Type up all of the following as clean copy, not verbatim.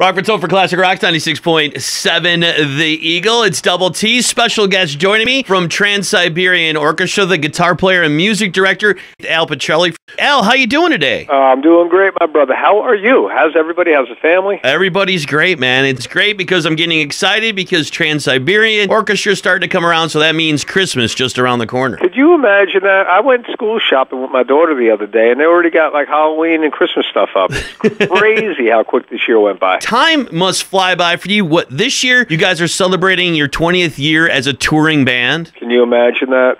Rockford for Classic Rock 96.7 The Eagle. It's Double T. Special guest joining me from Trans Siberian Orchestra, the guitar player and music director, Al Pitrelli. Al, how you doing today? I'm doing great, my brother. How are you? How's everybody? How's the family? Everybody's great, man. It's great because I'm getting excited because Trans Siberian Orchestra is starting to come around, so that means Christmas just around the corner. Could you imagine that? I went school shopping with my daughter the other day, and they already got like Halloween and Christmas stuff up. It's crazy how quick this year went by. Time must fly by for you. What, this year you guys are celebrating your 20th year as a touring band? Can you imagine that?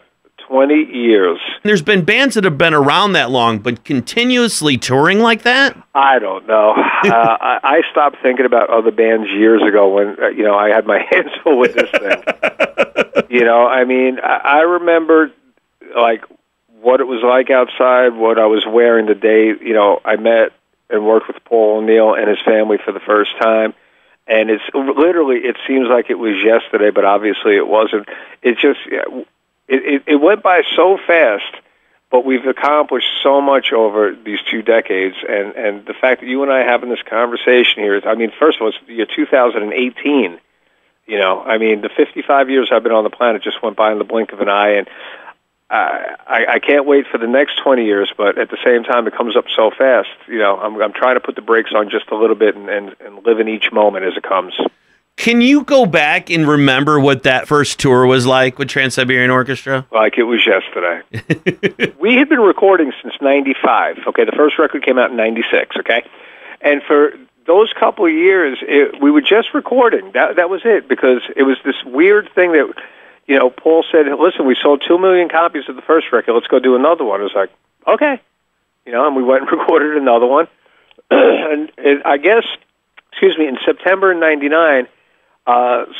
20 years. There's been bands that have been around that long, but continuously touring like that? I don't know. I stopped thinking about other bands years ago when, I had my hands full with this thing. I remember, like, what it was like outside, what I was wearing the day, I met and worked with Paul O'Neill and his family for the first time. And it's literally, it seems like it was yesterday, but obviously it wasn't. It's just, it went by so fast, but we've accomplished so much over these 2 decades. And the fact that you and I are having this conversation here is, first of all, it's the year 2018. The 55 years I've been on the planet just went by in the blink of an eye. And I can't wait for the next 20 years, but at the same time, it comes up so fast. I'm trying to put the brakes on just a little bit and live in each moment as it comes. Can you go back and remember what that first tour was like with Trans Siberian Orchestra? Like it was yesterday. We had been recording since 95, okay? The first record came out in 96, okay? And for those couple of years, we were just recording. That was it, because it was this weird thing that... Paul said, listen, we sold 2 million copies of the first record. Let's go do another one. I was like, okay. And we went and recorded another one. And I guess, in September of 99,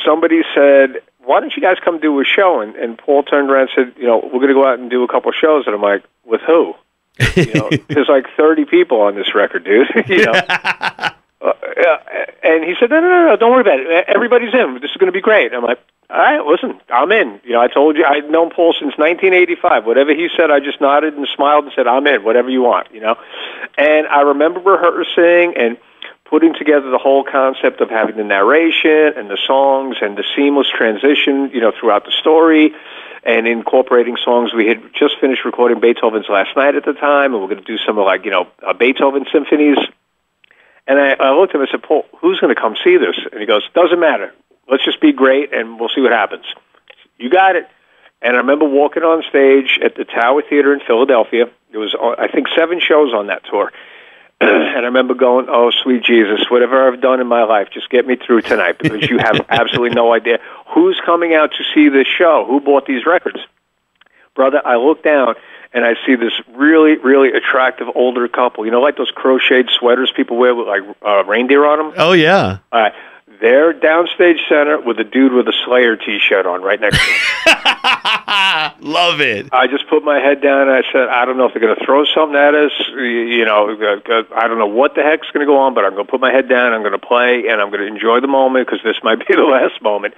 somebody said, why don't you guys come do a show? And Paul turned around and said, we're going to go out and do a couple of shows. And I'm like, with who? There's like 30 people on this record, dude. And he said, no, don't worry about it. Everybody's in. This is going to be great. I'm like, all right, listen, I'm in. I told you, I'd known Paul since 1985. Whatever he said, I just nodded and smiled and said, I'm in, whatever you want, And I remember rehearsing and putting together the whole concept of having the narration and the songs and the seamless transition, throughout the story, and incorporating songs. We had just finished recording Beethoven's Last Night at the time, and we're going to do some of Beethoven symphonies. And I looked at him and said, Paul, who's going to come see this? And he goes, doesn't matter. Let's just be great, and we'll see what happens. You got it. And I remember walking on stage at the Tower Theater in Philadelphia. There was, I think, 7 shows on that tour. And I remember going, oh, sweet Jesus, whatever I've done in my life, just get me through tonight, because you have absolutely no idea who's coming out to see this show, who bought these records. Brother, I look down, and I see this really, really attractive older couple. Like those crocheted sweaters people wear with, like, reindeer on them? Oh, yeah. All right. They're downstage center with a dude with a Slayer T-shirt on right next to him. Love it. I just put my head down and I said, I don't know if they're going to throw something at us. I don't know what the heck's going to go on, but I'm going to put my head down, I'm going to play, and I'm going to enjoy the moment, because this might be the last moment.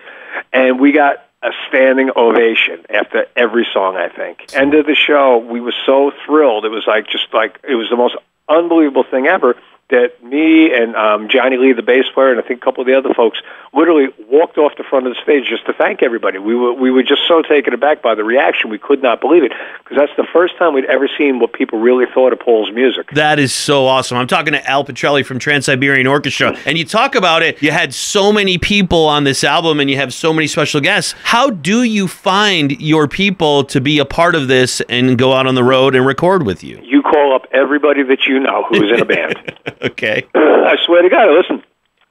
And we got a standing ovation after every song, I think. End of the show, we were so thrilled. It was it was the most unbelievable thing ever, that me and Johnny Lee, the bass player, and I think a couple of the other folks, literally walked off the front of the stage just to thank everybody. We were just so taken aback by the reaction. We could not believe it, because that's the first time we'd ever seen what people really thought of Paul's music. That is so awesome. I'm talking to Al Pitrelli from Trans Siberian Orchestra, and you talk about it. You had so many people on this album, and you have so many special guests. How do you find your people to be a part of this and go out on the road and record with you? You call up everybody that you know who's in a band. Okay. I swear to God, listen,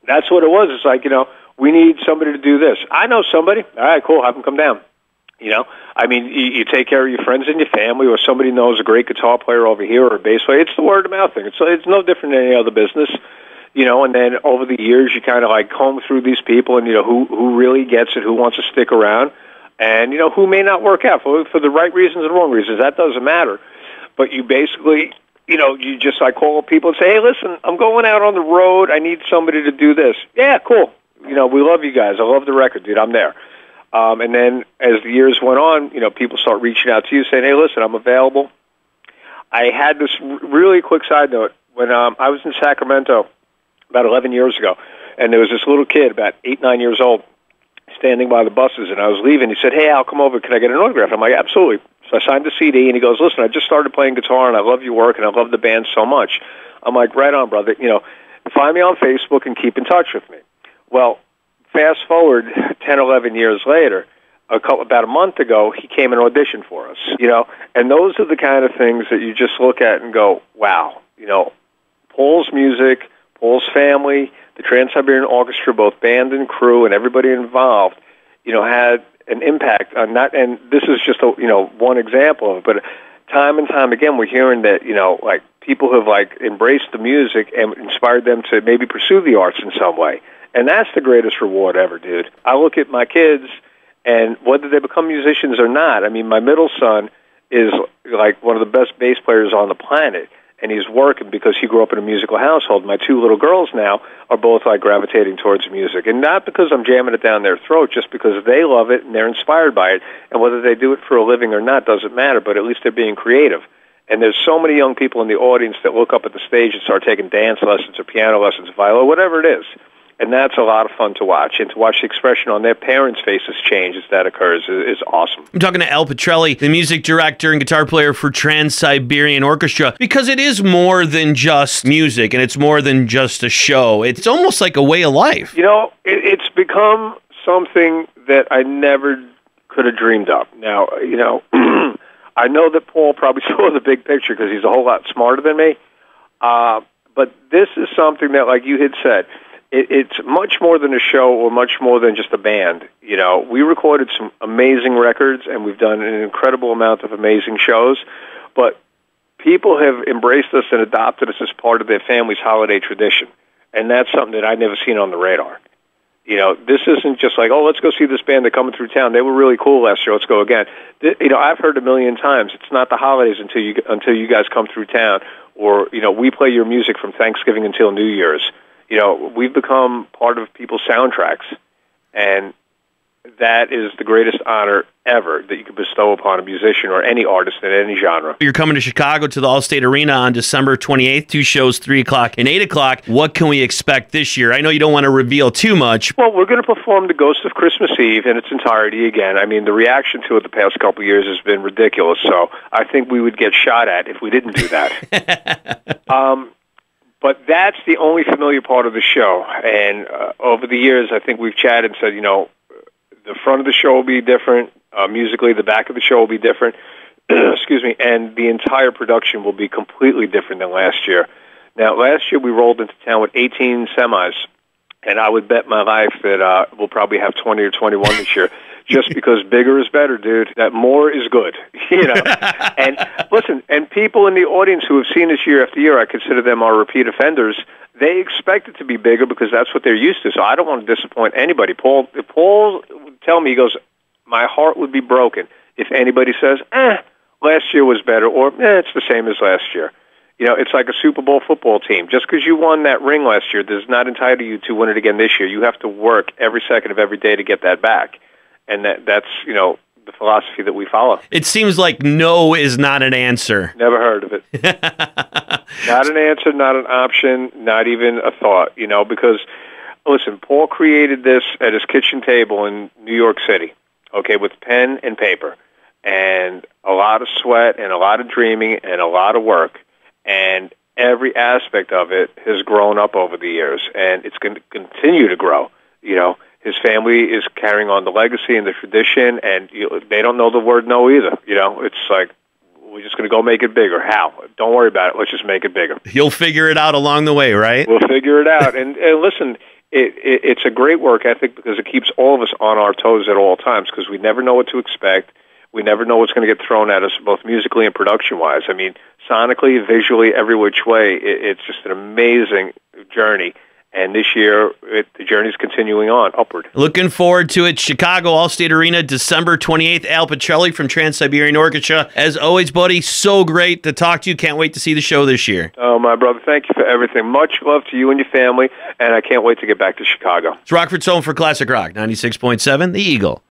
that's what it was. It's like, we need somebody to do this. I know somebody. All right, cool, have them come down. You take care of your friends and your family, or somebody knows a great guitar player over here or a bass player. It's the word of mouth thing. It's no different than any other business, and then over the years you kind of like comb through these people and, who really gets it, who wants to stick around, and, who may not work out for the right reasons and wrong reasons. That doesn't matter. But you basically... you just call people and say, hey, listen, I'm going out on the road. I need somebody to do this. Yeah, cool. We love you guys. I love the record, dude. I'm there. And then as the years went on, people start reaching out to you saying, hey, listen, I'm available. I had this really quick side note. When I was in Sacramento about 11 years ago, And there was this little kid, about 8, 9 years old, standing by the buses, and I was leaving. He said, "Hey, I'll come over. Can I get an autograph?" I'm like, "Absolutely." So I signed the CD, and he goes, "Listen, I just started playing guitar, and I love your work, and I love the band so much." I'm like, "Right on, brother. Find me on Facebook and keep in touch with me." Well, fast forward 10, 11 years later, about a month ago, he came and auditioned for us, and those are the kind of things that you just look at and go, wow, Paul's music, Paul's family, the Trans Siberian Orchestra, both band and crew and everybody involved, had an impact on that. And this is just one example of it, but time and time again, we're hearing that, like people have embraced the music and inspired them to maybe pursue the arts in some way. And that's the greatest reward ever, dude. I look at my kids, and whether they become musicians or not, I mean, my middle son is like one of the best bass players on the planet, and he's working because he grew up in a musical household. My 2 little girls now are both gravitating towards music, and not because I'm jamming it down their throat, just because they love it and they're inspired by it. And whether they do it for a living or not doesn't matter, but at least they're being creative. And there's so many young people in the audience that look up at the stage and start taking dance lessons or piano lessons, violin, whatever it is. And that's a lot of fun to watch. And to watch the expression on their parents' faces change as that occurs is awesome. I'm talking to Al Pitrelli, the music director and guitar player for Trans Siberian Orchestra, because it is more than just music, and it's more than just a show. It's almost like a way of life. It's become something that I never could have dreamed of. Now, I know that Paul probably saw the big picture because he's a whole lot smarter than me. But this is something that, like you had said, it's much more than a show or much more than just a band. We recorded some amazing records, and we've done an incredible amount of amazing shows, but people have embraced us and adopted us as part of their family's holiday tradition, and that's something that I've never seen on the radar. This isn't just like, oh, let's go see this band. They're coming through town. They were really cool last year. Let's go again. I've heard a million times, it's not the holidays until you guys come through town, or, we play your music from Thanksgiving until New Year's. We've become part of people's soundtracks, and that is the greatest honor ever that you could bestow upon a musician or any artist in any genre. You're coming to Chicago to the Allstate Arena on December 28th, 2 shows, 3 o'clock and 8 o'clock. What can we expect this year? I know you don't want to reveal too much. Well, we're going to perform The Ghost of Christmas Eve in its entirety again. I mean, the reaction to it the past couple of years has been ridiculous, so I think we would get shot at if we didn't do that. But that's the only familiar part of the show. And over the years, I think we've chatted and said, the front of the show will be different. Musically, the back of the show will be different. Excuse me. And the entire production will be completely different than last year. Now, last year we rolled into town with 18 semis. And I would bet my life that we'll probably have 20 or 21 this year. Just because bigger is better, dude. That more is good, And listen, and people in the audience who have seen us year after year, I consider them our repeat offenders. They expect it to be bigger because that's what they're used to. So I don't want to disappoint anybody. Paul would tell me, he goes, my heart would be broken if anybody says, last year was better, or it's the same as last year. It's like a Super Bowl football team. Just because you won that ring last year does not entitle you to win it again this year. You have to work every second of every day to get that back. And that's, the philosophy that we follow. It seems like no is not an answer. Never heard of it. Not an answer, not an option, not even a thought, because, listen, Paul created this at his kitchen table in New York City, with pen and paper, and a lot of sweat and a lot of dreaming and a lot of work. And every aspect of it has grown up over the years, and it's going to continue to grow, His family is carrying on the legacy and the tradition, and they don't know the word no either. It's like, we're just going to go make it bigger. How? Don't worry about it. Let's just make it bigger. You'll figure it out along the way, right? We'll figure it out. And listen, it's a great work ethic because it keeps all of us on our toes at all times because we never know what to expect. We never know what's going to get thrown at us, both musically and production-wise. I mean, sonically, visually, every which way, it's just an amazing journey. And this year, the journey's continuing on, upward. Looking forward to it. Chicago Allstate Arena, December 28th. Al Pitrelli from Trans Siberian Orchestra. As always, buddy, so great to talk to you. Can't wait to see the show this year. Oh, my brother, thank you for everything. Much love to you and your family, and I can't wait to get back to Chicago. It's Rockford's home for classic rock, 96.7, The Eagle.